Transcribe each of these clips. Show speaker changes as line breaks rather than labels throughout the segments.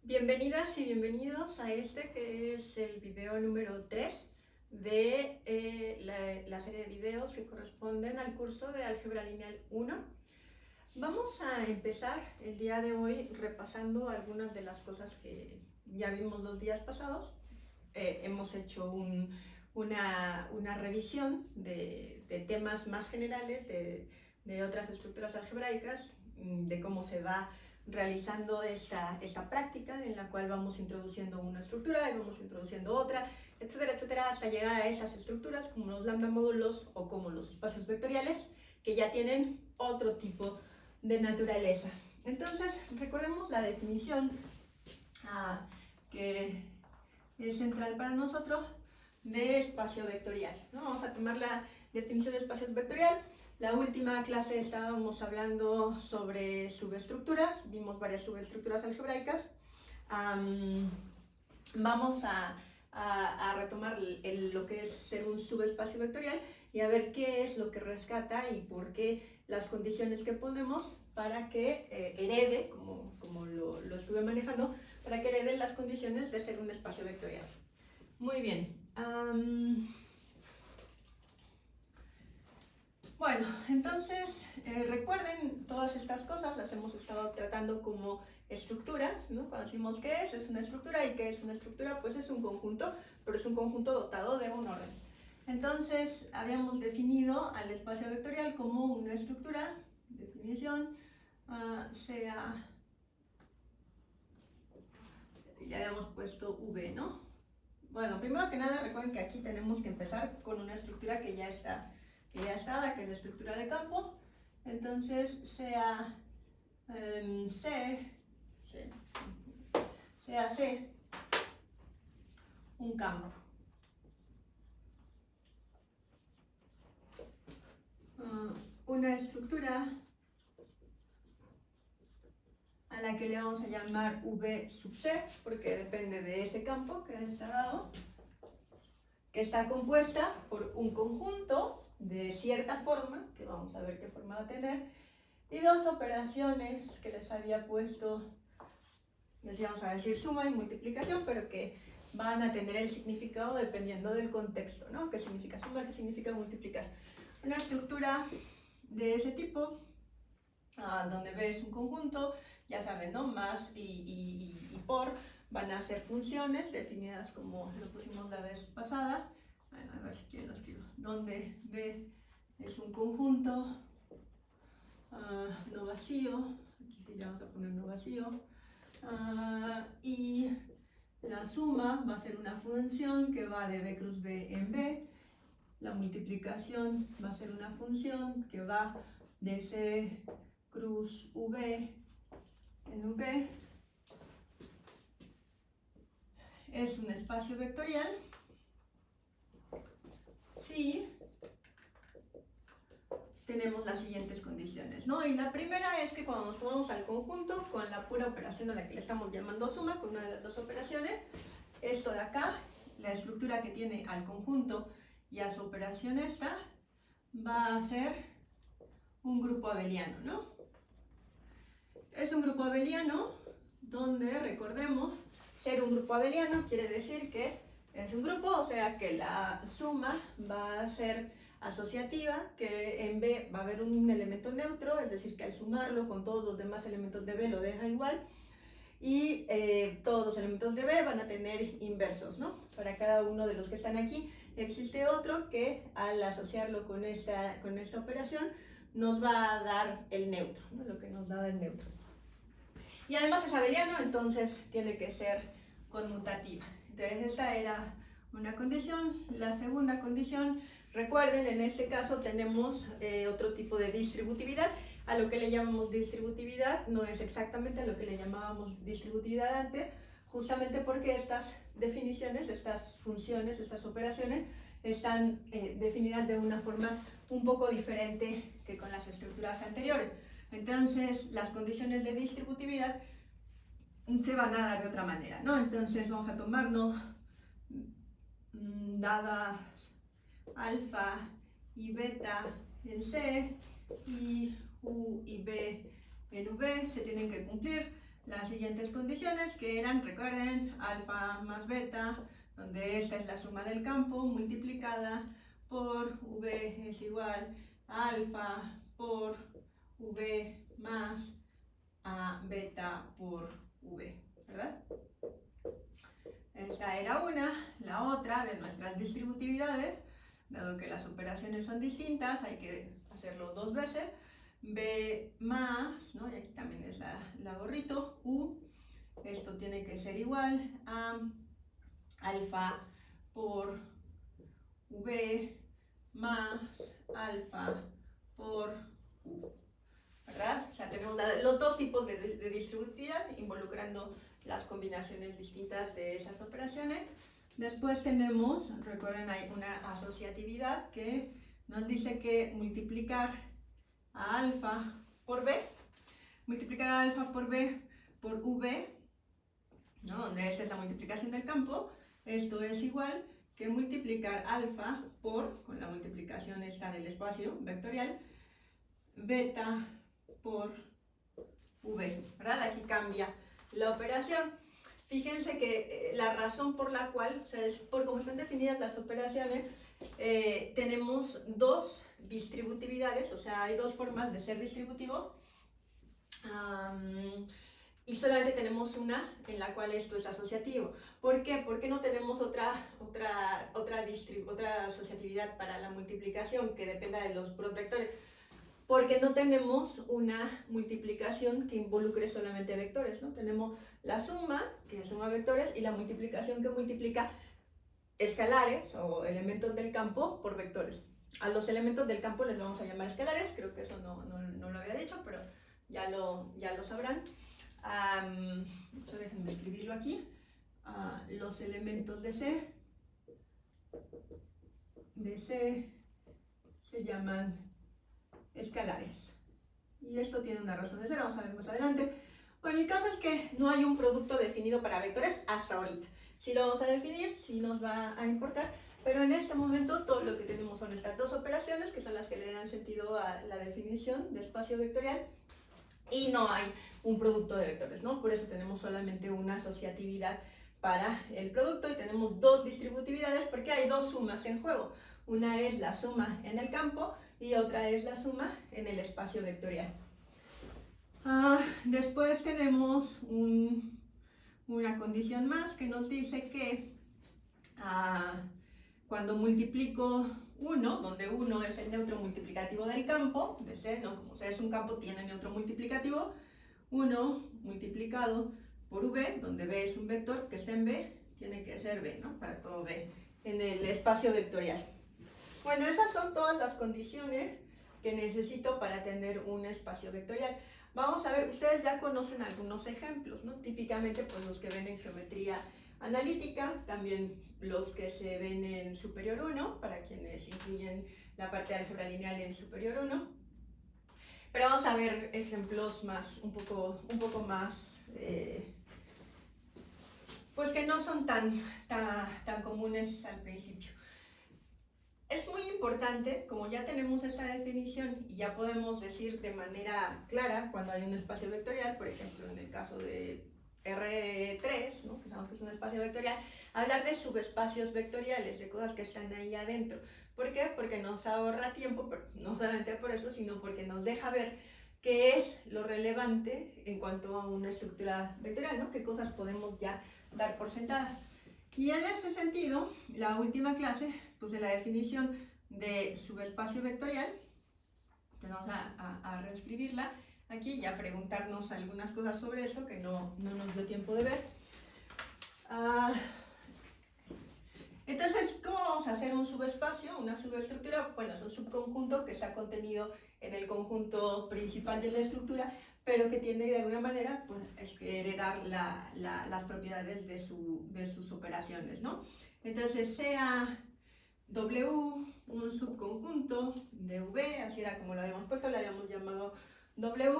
Bienvenidas y bienvenidos a este que es el video número 3 de la serie de videos que corresponden al curso de Álgebra Lineal 1. Vamos a empezar el día de hoy repasando algunas de las cosas que ya vimos los días pasados. Hemos hecho una revisión de temas más generales de otras estructuras algebraicas, de cómo se va realizando esta práctica en la cual vamos introduciendo una estructura y vamos introduciendo otra, etcétera, etcétera, hasta llegar a esas estructuras como los lambda módulos o como los espacios vectoriales, que ya tienen otro tipo de naturaleza. Entonces, recordemos la definición que es central para nosotros de espacio vectorial, ¿no? Vamos a tomar la definición de espacio vectorial. La última clase estábamos hablando sobre subestructuras, vimos varias subestructuras algebraicas. Vamos a retomar lo que es ser un subespacio vectorial y a ver qué es lo que rescata y por qué las condiciones que ponemos para que herede, como lo estuve manejando, para que herede las condiciones de ser un espacio vectorial. Muy bien. Bueno, entonces recuerden todas estas cosas, las hemos estado tratando como estructuras, ¿no? Cuando decimos qué es una estructura y qué es una estructura, pues es un conjunto, pero es un conjunto dotado de un orden. Entonces habíamos definido al espacio vectorial como una estructura, definición, sea, ya habíamos puesto V, ¿no? Bueno, primero que nada recuerden que aquí tenemos que empezar con una estructura que ya está, la que es la estructura de campo. Entonces sea C un campo. Una estructura a la que le vamos a llamar V sub C, porque depende de ese campo que está dado, que está compuesta por un conjunto de cierta forma, que vamos a ver qué forma va a tener, y dos operaciones que les había puesto, les íbamos a decir suma y multiplicación, pero que van a tener el significado dependiendo del contexto, ¿no? ¿Qué significa suma? ¿Qué significa multiplicar? Una estructura de ese tipo, donde ves un conjunto, ya saben, ¿no? Más y por van a ser funciones definidas como lo pusimos la vez pasada. Bueno, a ver si quieren lo escribo. Donde B es un conjunto no vacío, aquí sí ya vamos a poner no vacío, y la suma va a ser una función que va de B cruz B en B. La multiplicación va a ser una función que va de C cruz V en V. Es un espacio vectorial si tenemos las siguientes condiciones, ¿no? Y la primera es que cuando nos tomamos al conjunto con la pura operación a la que le estamos llamando suma, con una de las dos operaciones, esto de acá, la estructura que tiene al conjunto y a su operación esta, va a ser un grupo abeliano, ¿no? Es un grupo abeliano donde, recordemos, ser un grupo abeliano quiere decir que es un grupo, o sea que la suma va a ser asociativa, que en B va a haber un elemento neutro, es decir que al sumarlo con todos los demás elementos de B lo deja igual, y todos los elementos de B van a tener inversos, ¿no? Para cada uno de los que están aquí existe otro que al asociarlo con esta operación nos va a dar el neutro, ¿no? Lo que nos da el neutro. Y además es abeliano, entonces tiene que ser conmutativa. Entonces esta era una condición. La segunda condición, recuerden, en este caso tenemos otro tipo de distributividad. A lo que le llamamos distributividad no es exactamente a lo que le llamábamos distributividad antes, justamente porque estas definiciones, estas funciones, estas operaciones están definidas de una forma un poco diferente que con las estructuras anteriores. Entonces las condiciones de distributividad se van a dar de otra manera, ¿no? Entonces vamos a tomarnos dadas alfa y beta en C y U y B en V, se tienen que cumplir las siguientes condiciones que eran, recuerden, alfa más beta, donde esta es la suma del campo multiplicada por V es igual a alfa por V más a beta por V, ¿verdad? Esta era una. La otra de nuestras distributividades, dado que las operaciones son distintas, hay que hacerlo dos veces. B más, ¿no? Y aquí también es la gorrito, U. Esto tiene que ser igual a alfa por V más alfa por U, ¿verdad? O sea, tenemos los dos tipos de distributividad involucrando las combinaciones distintas de esas operaciones. Después tenemos, recuerden, hay una asociatividad que nos dice que multiplicar a alfa por B, multiplicar a alfa por B por V, ¿no? Donde esa es la multiplicación del campo, esto es igual que multiplicar alfa por, con la multiplicación esta del espacio vectorial, beta por V, ¿verdad? Aquí cambia la operación. Fíjense que la razón por la cual, o sea, es por cómo están definidas las operaciones, tenemos dos distributividades, o sea, hay dos formas de ser distributivo, y solamente tenemos una en la cual esto es asociativo. ¿Por qué? ¿Por qué no tenemos otra asociatividad para la multiplicación que dependa de los puros vectores? Porque no tenemos una multiplicación que involucre solamente vectores, ¿no? Tenemos la suma, que suma vectores, y la multiplicación que multiplica escalares o elementos del campo por vectores. A los elementos del campo les vamos a llamar escalares, creo que eso no lo había dicho, pero ya lo sabrán. Déjenme escribirlo aquí. Los elementos de C se llaman escalares. Y esto tiene una razón de ser, vamos a ver más adelante. Bueno, el caso es que no hay un producto definido para vectores hasta ahorita. Si lo vamos a definir, sí nos va a importar, pero en este momento todo lo que tenemos son estas dos operaciones, que son las que le dan sentido a la definición de espacio vectorial, y no hay un producto de vectores, ¿no? Por eso tenemos solamente una asociatividad para el producto y tenemos dos distributividades porque hay dos sumas en juego. Una es la suma en el campo y otra es la suma en el espacio vectorial. Después tenemos una condición más que nos dice que cuando multiplico 1, donde 1 es el neutro multiplicativo del campo, de C, ¿no? Como C es un campo, tiene neutro multiplicativo, 1 multiplicado por V, donde V es un vector que está en B, tiene que ser B, ¿no? Para todo B, en el espacio vectorial. Bueno, esas son todas las condiciones que necesito para tener un espacio vectorial. Vamos a ver, ustedes ya conocen algunos ejemplos, ¿no? Típicamente, pues los que ven en geometría analítica, también los que se ven en superior 1, para quienes incluyen la parte de álgebra lineal en superior 1. Pero vamos a ver ejemplos más, un poco más, pues que no son tan comunes al principio. Es muy importante, como ya tenemos esta definición y ya podemos decir de manera clara cuando hay un espacio vectorial, por ejemplo en el caso de R3, ¿no? Que sabemos que es un espacio vectorial, hablar de subespacios vectoriales, de cosas que están ahí adentro. ¿Por qué? Porque nos ahorra tiempo, pero no solamente por eso, sino porque nos deja ver qué es lo relevante en cuanto a una estructura vectorial, ¿no? Qué cosas podemos ya dar por sentadas. Y en ese sentido, la última clase puse la definición de subespacio vectorial. Entonces vamos a reescribirla aquí y a preguntarnos algunas cosas sobre eso que no nos dio tiempo de ver. Entonces, ¿cómo vamos a hacer un subespacio, una subestructura? Bueno, es un subconjunto que está contenido en el conjunto principal de la estructura, pero que tiene de alguna manera pues, heredar las propiedades de sus operaciones, ¿no? Entonces, sea W un subconjunto de V, así era como lo habíamos puesto, le habíamos llamado W,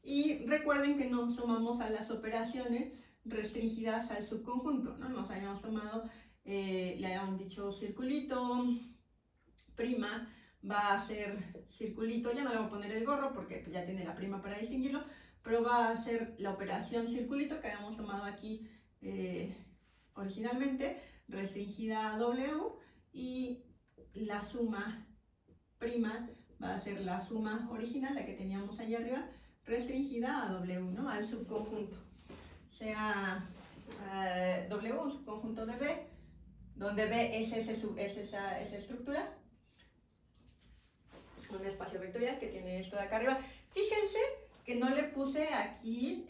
y recuerden que nos sumamos a las operaciones restringidas al subconjunto, ¿no? Nos habíamos tomado, le habíamos dicho circulito, prima, va a ser circulito, ya no le voy a poner el gorro porque ya tiene la prima para distinguirlo, pero va a ser la operación circulito que habíamos tomado aquí originalmente, restringida a W, y la suma prima va a ser la suma original, la que teníamos ahí arriba, restringida a W, ¿no? Al subconjunto. Sea W un subconjunto de B, donde B es esa estructura, un espacio vectorial que tiene esto de acá arriba. Fíjense que no le puse aquí,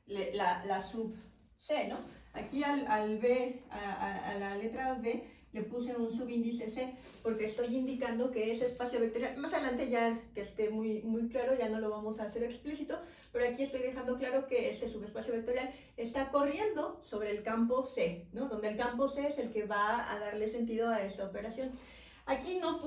la sub C, ¿no? Aquí al B, a la letra B, le puse un subíndice C porque estoy indicando que ese espacio vectorial, más adelante ya que esté muy claro, ya no lo vamos a hacer explícito, pero aquí estoy dejando claro que este subespacio vectorial está corriendo sobre el campo C, ¿no? Donde el campo C es el que va a darle sentido a esta operación. Aquí no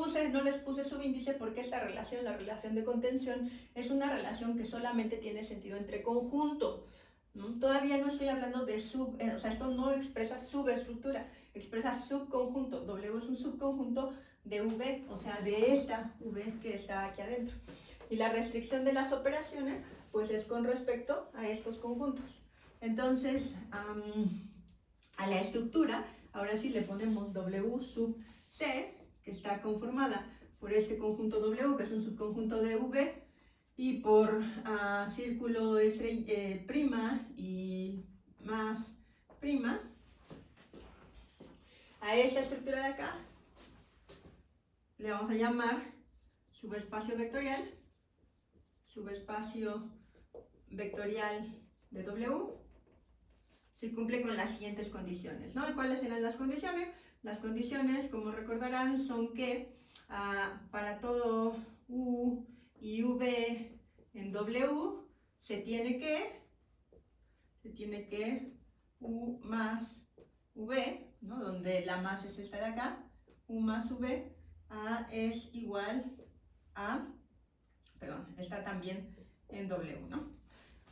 les puse subíndice porque esta relación, la relación de contención, es una relación que solamente tiene sentido entre conjuntos. ¿No? Todavía no estoy hablando de o sea, esto no expresa subestructura, expresa subconjunto. W es un subconjunto de V, o sea, de esta V que está aquí adentro. Y la restricción de las operaciones, pues es con respecto a estos conjuntos. Entonces, a la estructura, ahora sí le ponemos W sub C, que está conformada por este conjunto W, que es un subconjunto de V, y por círculo prima y más prima, a esta estructura de acá le vamos a llamar subespacio vectorial de W, si cumple con las siguientes condiciones, ¿no? ¿Cuáles serán las condiciones? Las condiciones, como recordarán, son que para todo U y V en W se tiene que U más V, ¿no? Donde la más es esta de acá, U más V es igual a, está también en W, ¿no?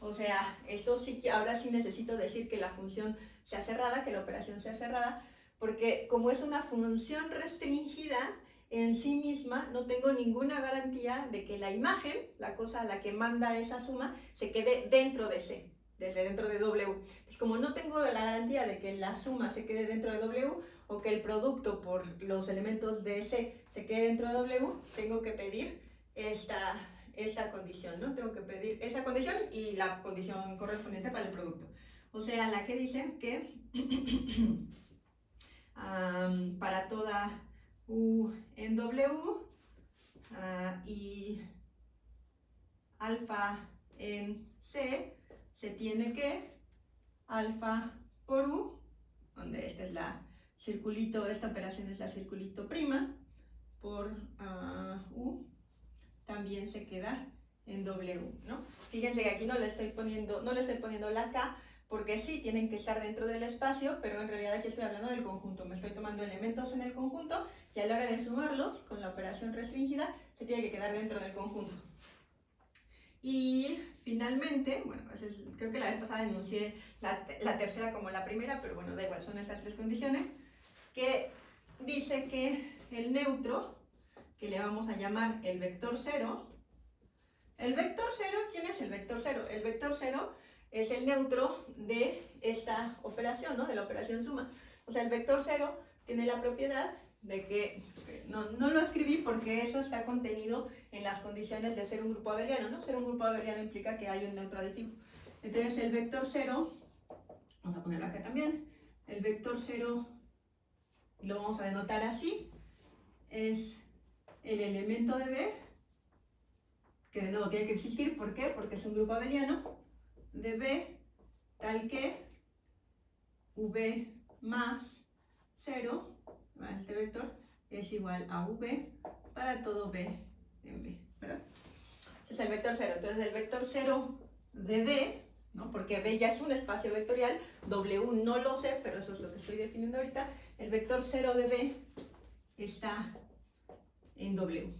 O sea, esto sí que ahora sí necesito decir que la función sea cerrada, que la operación sea cerrada, porque como es una función restringida, en sí misma no tengo ninguna garantía de que la imagen, la cosa a la que manda esa suma, se quede dentro de C, desde dentro de W. Entonces, como no tengo la garantía de que la suma se quede dentro de W, o que el producto por los elementos de C se quede dentro de W, tengo que pedir esta condición, ¿no? Tengo que pedir esa condición y la condición correspondiente para el producto. O sea, la que dice que para toda U en W y alfa en C, se tiene que alfa por U, donde esta es la circulito, esta operación es la circulito prima, por U, también se queda en W, ¿no? Fíjense que aquí no le estoy poniendo la K, porque sí tienen que estar dentro del espacio, pero en realidad aquí estoy hablando del conjunto. Me estoy tomando elementos en el conjunto y a la hora de sumarlos con la operación restringida se tiene que quedar dentro del conjunto. Y finalmente, bueno, creo que la vez pasada enuncié la tercera como la primera, pero bueno, da igual, son estas tres condiciones, que dice que el neutro, que le vamos a llamar el vector cero. El vector cero, ¿quién es el vector cero? El vector cero es el neutro de esta operación, ¿no? De la operación suma. O sea, el vector cero tiene la propiedad de que, no lo escribí porque eso está contenido en las condiciones de ser un grupo abeliano, ¿no? Ser un grupo abeliano implica que hay un neutro aditivo. Entonces el vector cero, vamos a ponerlo acá también, el vector cero, lo vamos a denotar así, es el elemento de B, que de nuevo tiene que existir, ¿por qué? Porque es un grupo abeliano, de B, tal que V más 0, este vector, es igual a V para todo B en B, ¿verdad? Este es el vector 0. Entonces el vector 0 de B, ¿no? Porque B ya es un espacio vectorial, W no lo sé, pero eso es lo que estoy definiendo ahorita. El vector 0 de B está en W.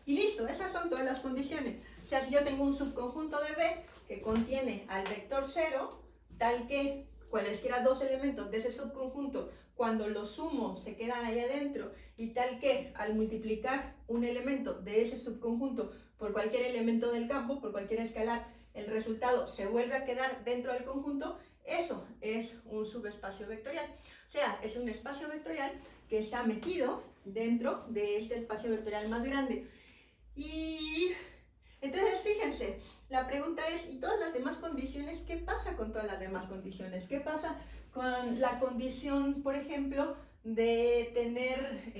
Y listo, esas son todas las condiciones. O sea, si yo tengo un subconjunto de B que contiene al vector 0, tal que cualesquiera dos elementos de ese subconjunto, cuando los sumo se quedan ahí adentro, y tal que al multiplicar un elemento de ese subconjunto por cualquier elemento del campo, por cualquier escalar, el resultado se vuelve a quedar dentro del conjunto, eso es un subespacio vectorial. O sea, es un espacio vectorial que está metido dentro de este espacio vectorial más grande. Y entonces, fíjense, la pregunta es, ¿y todas las demás condiciones? ¿Qué pasa con todas las demás condiciones? ¿Qué pasa con la condición, por ejemplo, de tener,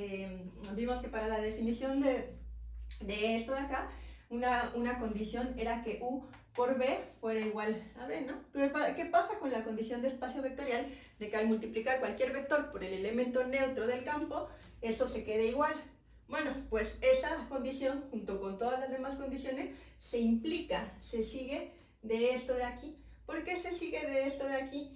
vimos que para la definición de esto de acá, una condición era que U por B fuera igual a B, ¿no? ¿Qué pasa con la condición de espacio vectorial? De que al multiplicar cualquier vector por el elemento neutro del campo, eso se quede igual. Bueno, pues esa condición, junto con todas las demás condiciones, se implica, se sigue de esto de aquí. ¿Por qué se sigue de esto de aquí?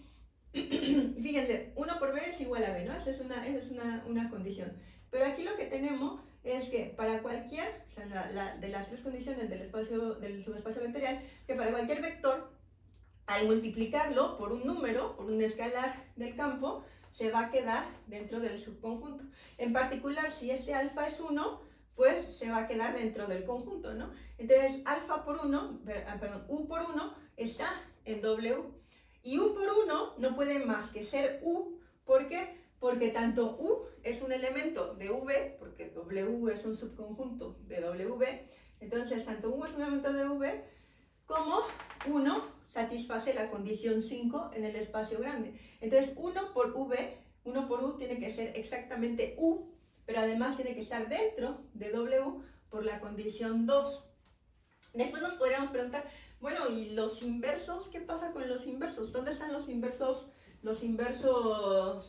Fíjense, 1 por B es igual a B, ¿no? Esa es una condición. Pero aquí lo que tenemos es que para cualquier, o sea, de las tres condiciones del subespacio vectorial, que para cualquier vector, al multiplicarlo por un número, por un escalar del campo, se va a quedar dentro del subconjunto. En particular, si este alfa es 1, pues se va a quedar dentro del conjunto, ¿no? Entonces, alfa por 1, perdón, U por 1 está en W. Y U por 1 no puede más que ser U. ¿Por qué? Porque tanto U es un elemento de V, porque W es un subconjunto de W, entonces tanto U es un elemento de V, como 1 satisface la condición 5 en el espacio grande. Entonces 1 por V, 1 por U tiene que ser exactamente U, pero además tiene que estar dentro de W por la condición 2. Después nos podríamos preguntar, bueno, ¿y los inversos? ¿Qué pasa con los inversos? ¿Dónde están los inversos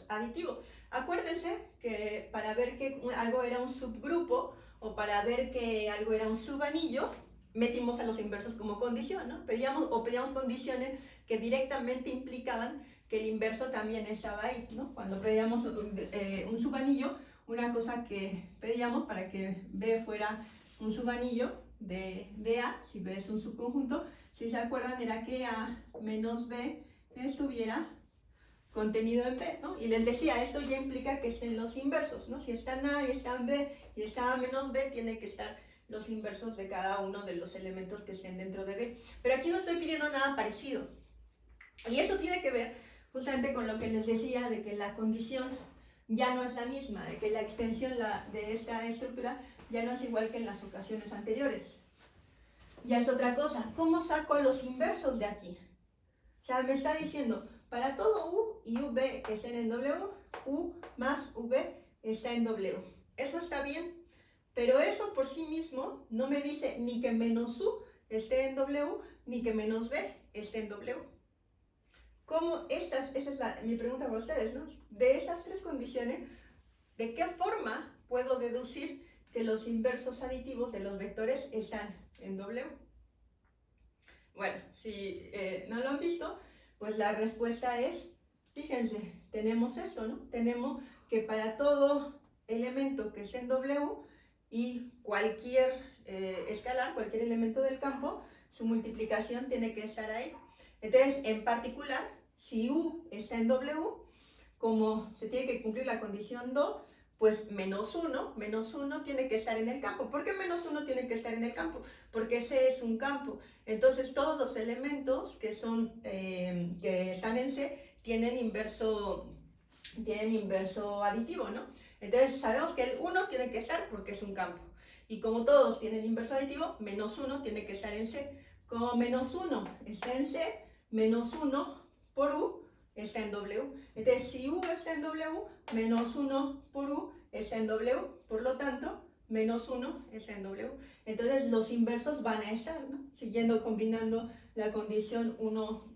aditivos? Acuérdense que para ver que algo era un subgrupo o para ver que algo era un subanillo, metimos a los inversos como condición, ¿no? Pedíamos condiciones que directamente implicaban que el inverso también estaba ahí, ¿no? Cuando pedíamos un subanillo, una cosa que pedíamos para que B fuera un subanillo de A, si B es un subconjunto, si se acuerdan, era que A menos B estuviera contenido en B, ¿no? Y les decía, esto ya implica que estén los inversos, ¿no? Si están A y están B y está A menos B, tiene que estar los inversos de cada uno de los elementos que estén dentro de B. Pero aquí no estoy pidiendo nada parecido. Y eso tiene que ver justamente con lo que les decía de que la condición ya no es la misma, de que la extensión de esta estructura ya no es igual que en las ocasiones anteriores. Ya es otra cosa. ¿Cómo saco los inversos de aquí? O sea, me está diciendo, para todo U y V que estén en W, U más V está en W. Eso está bien, pero eso por sí mismo no me dice ni que menos U esté en W, ni que menos B esté en W. ¿Cómo esa es mi pregunta para ustedes, ¿no? De estas tres condiciones, ¿de qué forma puedo deducir que los inversos aditivos de los vectores están en W? Bueno, si no lo han visto, pues la respuesta es, fíjense, tenemos esto, ¿no? Tenemos que para todo elemento que esté en W y cualquier escalar, cualquier elemento del campo, su multiplicación tiene que estar ahí. Entonces, en particular, si U está en W, como se tiene que cumplir la condición 2, pues menos 1 tiene que estar en el campo. ¿Por qué menos 1 tiene que estar en el campo? Porque ese es un campo. Entonces todos los elementos que están en C tienen inverso aditivo, ¿no? Entonces sabemos que el 1 tiene que estar porque es un campo. Y como todos tienen inverso aditivo, menos 1 tiene que estar en C. Como menos 1 está en C, menos 1 por U está en W. Entonces, si U está en W, menos 1 por U está en W. Por lo tanto, menos 1 está en W. Entonces, los inversos van a estar, ¿no? Combinando la condición 1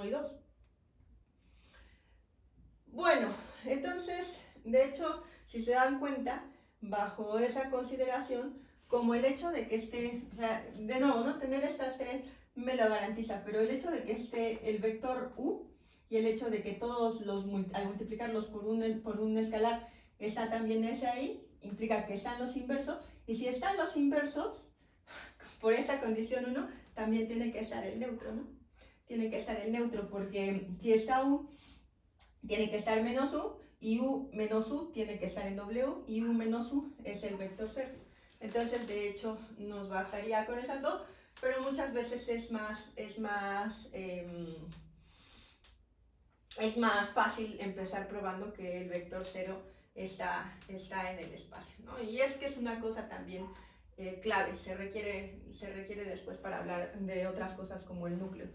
y 2. Bueno, entonces, de hecho, si se dan cuenta, bajo esa consideración, como el hecho de que esté, o sea, de nuevo, ¿no? Tener estas tres me lo garantiza, pero el hecho de que esté el vector U y el hecho de que todos al multiplicarlos por un escalar está también ese ahí, implica que están los inversos, y si están los inversos, por esa condición 1, también tiene que estar el neutro, ¿no? Tiene que estar el neutro, porque si está U, tiene que estar menos U, y U menos U tiene que estar en W, y U menos U es el vector 0. Entonces, de hecho, nos bastaría con esas dos, pero muchas veces es más fácil empezar probando que el vector 0 está en el espacio, ¿no? Y es que es una cosa también clave, se requiere después para hablar de otras cosas como el núcleo.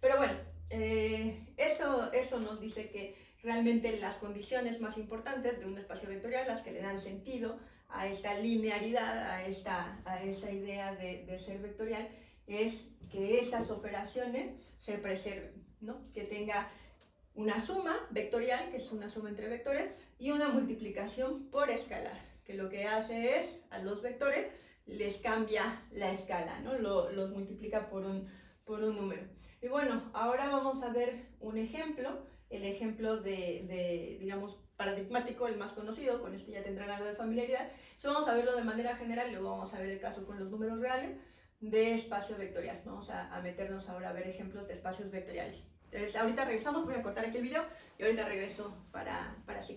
Pero bueno, eso nos dice que realmente las condiciones más importantes de un espacio vectorial, las que le dan sentido a esta linearidad, a esta idea de ser vectorial, es que estas operaciones se preserven, ¿no? Que tenga una suma vectorial, que es una suma entre vectores, y una multiplicación por escalar, que lo que hace es a los vectores les cambia la escala, ¿no? Los multiplica por un número. Y bueno, ahora vamos a ver un ejemplo, el ejemplo digamos, paradigmático, el más conocido, con este ya tendrán algo de familiaridad. Entonces vamos a verlo de manera general, luego vamos a ver el caso con los números reales de espacio vectorial. Vamos a meternos ahora a ver ejemplos de espacios vectoriales. Entonces ahorita regresamos, voy a cortar aquí el video y ahorita regreso para seguir.